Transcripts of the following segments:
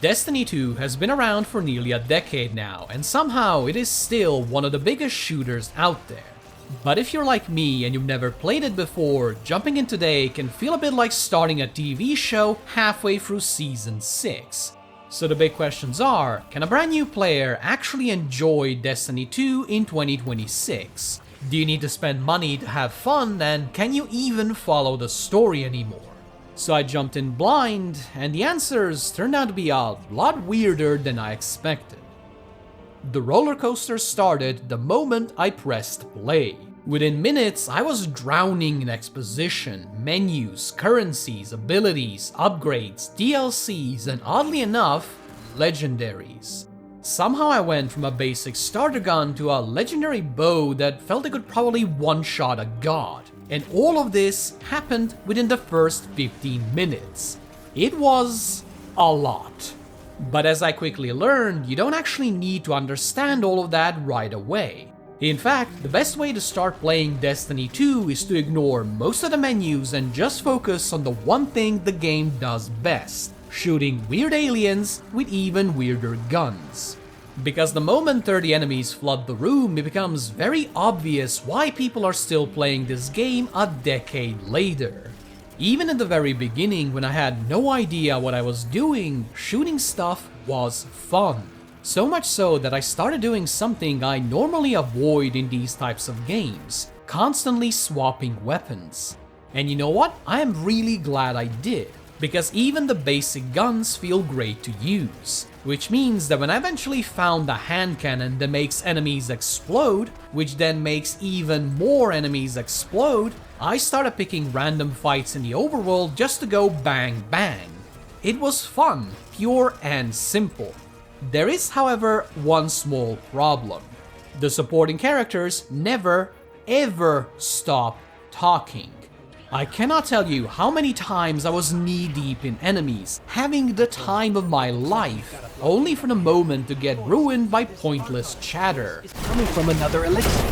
Destiny 2 has been around for nearly a decade now, and somehow it is still one of the biggest shooters out there. But if you're like me and you've never played it before, jumping in today can feel a bit like starting a TV show halfway through Season 6. So the big questions are, can a brand new player actually enjoy Destiny 2 in 2026? Do you need to spend money to have fun, and can you even follow the story anymore? So I jumped in blind, and the answers turned out to be a lot weirder than I expected. The roller coaster started the moment I pressed play. Within minutes, I was drowning in exposition, menus, currencies, abilities, upgrades, DLCs, and oddly enough, legendaries. Somehow I went from a basic starter gun to a legendary bow that felt it could probably one-shot a god. And all of this happened within the first 15 minutes. It was a lot. But as I quickly learned, you don't actually need to understand all of that right away. In fact, the best way to start playing Destiny 2 is to ignore most of the menus and just focus on the one thing the game does best: shooting weird aliens with even weirder guns. Because the moment 30 enemies flood the room, it becomes very obvious why people are still playing this game a decade later. Even in the very beginning, when I had no idea what I was doing, shooting stuff was fun. So much so that I started doing something I normally avoid in these types of games: constantly swapping weapons. And you know what? I am really glad I did, because even the basic guns feel great to use. Which means that when I eventually found a hand cannon that makes enemies explode, which then makes even more enemies explode, I started picking random fights in the overworld just to go bang bang. It was fun, pure and simple. There is, however, one small problem. The supporting characters never, ever stop talking. I cannot tell you how many times I was knee-deep in enemies, having the time of my life, only for the moment to get ruined by pointless chatter. It's coming from another elixir.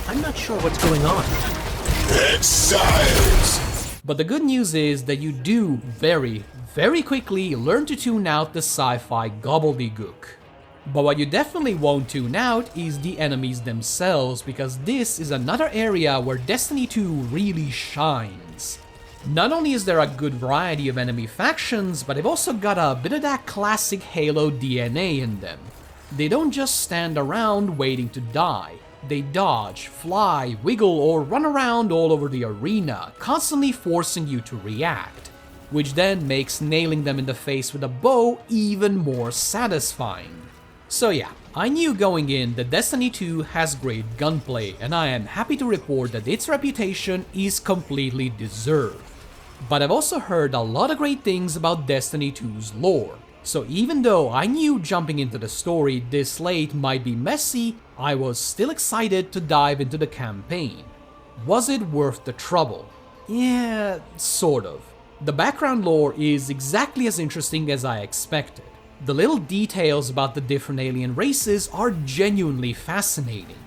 I'm not sure what's going on. Exiles! But the good news is that you do very quickly learn to tune out the sci-fi gobbledygook. But what you definitely won't tune out is the enemies themselves, because this is another area where Destiny 2 really shines. Not only is there a good variety of enemy factions, but they've also got a bit of that classic Halo DNA in them. They don't just stand around waiting to die. They dodge, fly, wiggle, or run around all over the arena, constantly forcing you to react, which then makes nailing them in the face with a bow even more satisfying. So yeah, I knew going in that Destiny 2 has great gunplay, and I am happy to report that its reputation is completely deserved. But I've also heard a lot of great things about Destiny 2's lore, so even though I knew jumping into the story this late might be messy, I was still excited to dive into the campaign. Was it worth the trouble? Yeah, sort of. The background lore is exactly as interesting as I expected. The little details about the different alien races are genuinely fascinating.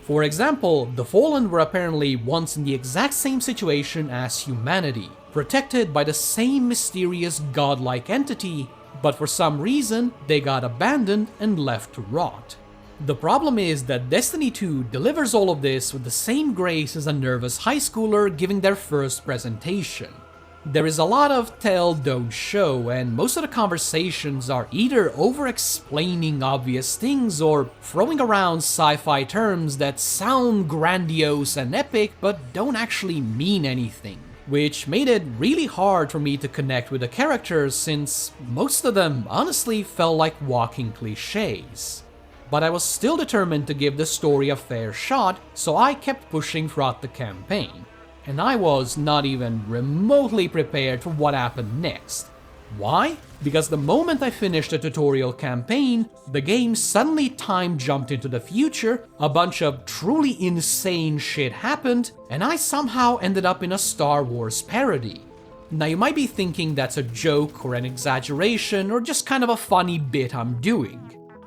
For example, the Fallen were apparently once in the exact same situation as humanity, protected by the same mysterious godlike entity, but for some reason they got abandoned and left to rot. The problem is that Destiny 2 delivers all of this with the same grace as a nervous high schooler giving their first presentation. There is a lot of tell, don't show, and most of the conversations are either over-explaining obvious things or throwing around sci-fi terms that sound grandiose and epic but don't actually mean anything, which made it really hard for me to connect with the characters since most of them honestly felt like walking cliches. But I was still determined to give the story a fair shot, so I kept pushing throughout the campaign. And I was not even remotely prepared for what happened next. Why? Because the moment I finished the tutorial campaign, the game suddenly time jumped into the future, a bunch of truly insane shit happened, and I somehow ended up in a Star Wars parody. Now you might be thinking that's a joke or an exaggeration or just kind of a funny bit I'm doing.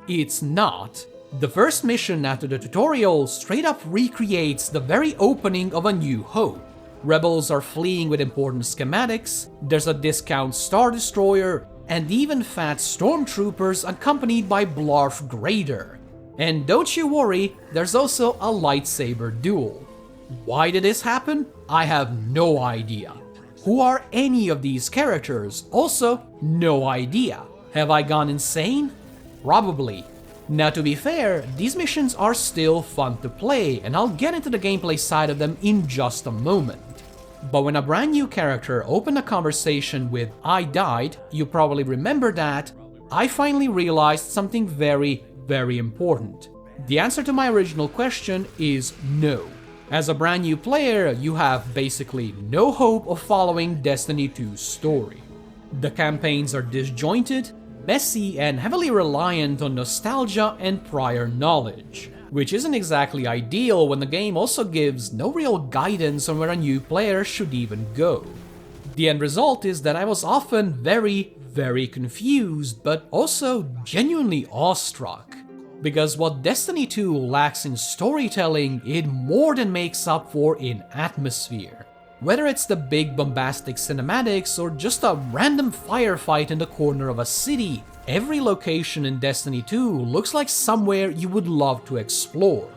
It's not. The first mission after the tutorial straight up recreates the very opening of A New Hope. Rebels are fleeing with important schematics, there's a discount Star Destroyer, and even fat stormtroopers accompanied by Blarf Grader. And don't you worry, there's also a lightsaber duel. Why did this happen? I have no idea. Who are any of these characters? Also, no idea. Have I gone insane? Probably. Now to be fair, these missions are still fun to play, and I'll get into the gameplay side of them in just a moment. But when a brand new character opened a conversation with "I died," you probably remember that, I finally realized something very, very important. The answer to my original question is no. As a brand new player, you have basically no hope of following Destiny 2's story. The campaigns are disjointed, messy, and heavily reliant on nostalgia and prior knowledge, which isn't exactly ideal when the game also gives no real guidance on where a new player should even go. The end result is that I was often very, very confused, but also genuinely awestruck. Because what Destiny 2 lacks in storytelling, it more than makes up for in atmosphere. Whether it's the big bombastic cinematics or just a random firefight in the corner of a city, every location in Destiny 2 looks like somewhere you would love to explore.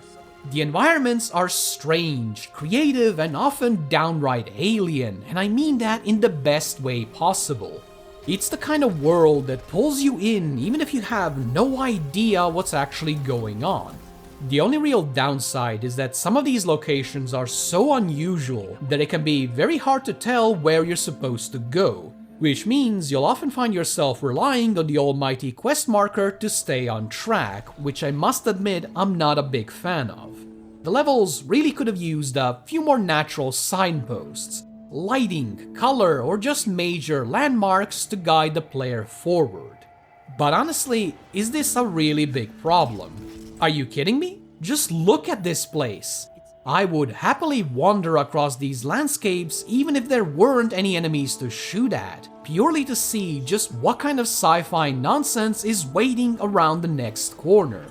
The environments are strange, creative, and often downright alien, and I mean that in the best way possible. It's the kind of world that pulls you in even if you have no idea what's actually going on. The only real downside is that some of these locations are so unusual that it can be very hard to tell where you're supposed to go, which means you'll often find yourself relying on the almighty quest marker to stay on track, which I must admit I'm not a big fan of. The levels really could have used a few more natural signposts, lighting, color, or just major landmarks to guide the player forward. But honestly, is this a really big problem? Are you kidding me? Just look at this place. I would happily wander across these landscapes even if there weren't any enemies to shoot at, purely to see just what kind of sci-fi nonsense is waiting around the next corner.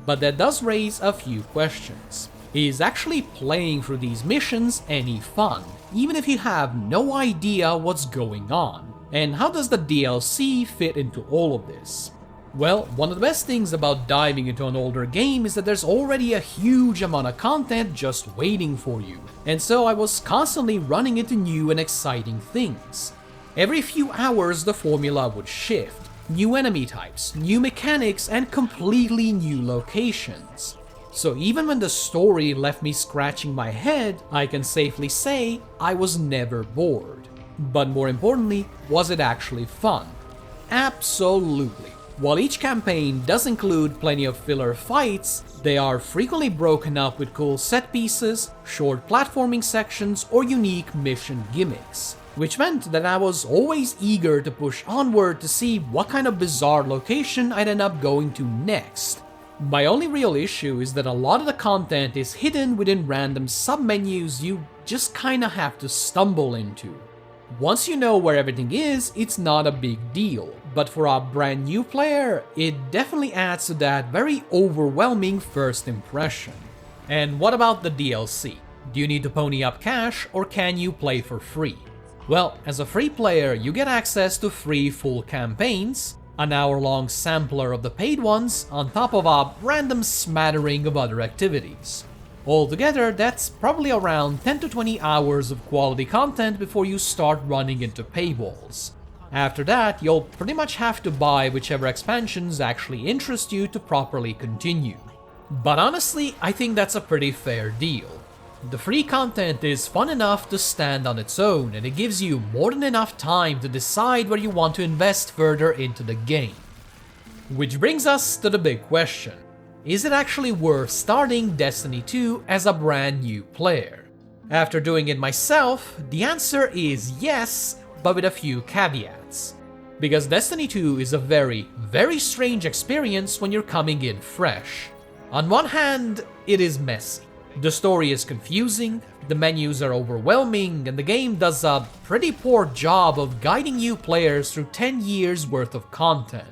But that does raise a few questions. Is actually playing through these missions any fun, even if you have no idea what's going on? And how does the DLC fit into all of this? Well, one of the best things about diving into an older game is that there's already a huge amount of content just waiting for you, and so I was constantly running into new and exciting things. Every few hours the formula would shift, new enemy types, new mechanics, and completely new locations. So even when the story left me scratching my head, I can safely say I was never bored. But more importantly, was it actually fun? Absolutely. While each campaign does include plenty of filler fights, they are frequently broken up with cool set pieces, short platforming sections, or unique mission gimmicks, which meant that I was always eager to push onward to see what kind of bizarre location I'd end up going to next. My only real issue is that a lot of the content is hidden within random submenus you just kinda have to stumble into. Once you know where everything is, it's not a big deal, but for a brand new player, it definitely adds to that very overwhelming first impression. And what about the DLC? Do you need to pony up cash, or can you play for free? Well, as a free player, you get access to 3 full campaigns, an hour-long sampler of the paid ones, on top of a random smattering of other activities. Altogether, that's probably around 10 to 20 hours of quality content before you start running into paywalls. After that, you'll pretty much have to buy whichever expansions actually interest you to properly continue. But honestly, I think that's a pretty fair deal. The free content is fun enough to stand on its own, and it gives you more than enough time to decide where you want to invest further into the game. Which brings us to the big question. Is it actually worth starting Destiny 2 as a brand new player? After doing it myself, the answer is yes, but with a few caveats. Because Destiny 2 is a very, very strange experience when you're coming in fresh. On one hand, it is messy. The story is confusing, the menus are overwhelming, and the game does a pretty poor job of guiding you players through 10 years worth of content.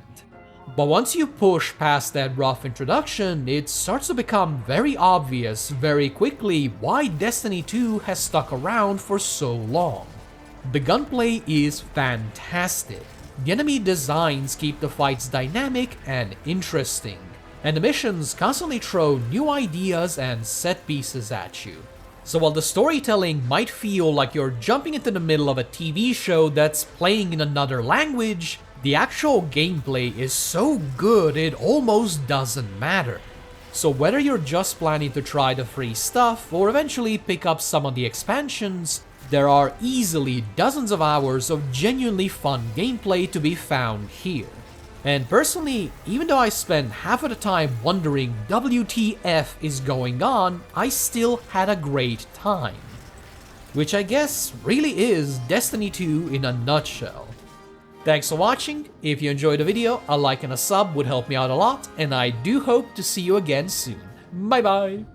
But once you push past that rough introduction, it starts to become very obvious very quickly why Destiny 2 has stuck around for so long. The gunplay is fantastic. The enemy designs keep the fights dynamic and interesting, and the missions constantly throw new ideas and set pieces at you. So while the storytelling might feel like you're jumping into the middle of a TV show that's playing in another language, the actual gameplay is so good it almost doesn't matter. So whether you're just planning to try the free stuff or eventually pick up some of the expansions, there are easily dozens of hours of genuinely fun gameplay to be found here. And personally, even though I spent half of the time wondering WTF is going on, I still had a great time. Which I guess really is Destiny 2 in a nutshell. Thanks for watching. If you enjoyed the video, a like and a sub would help me out a lot, and I do hope to see you again soon. Bye bye!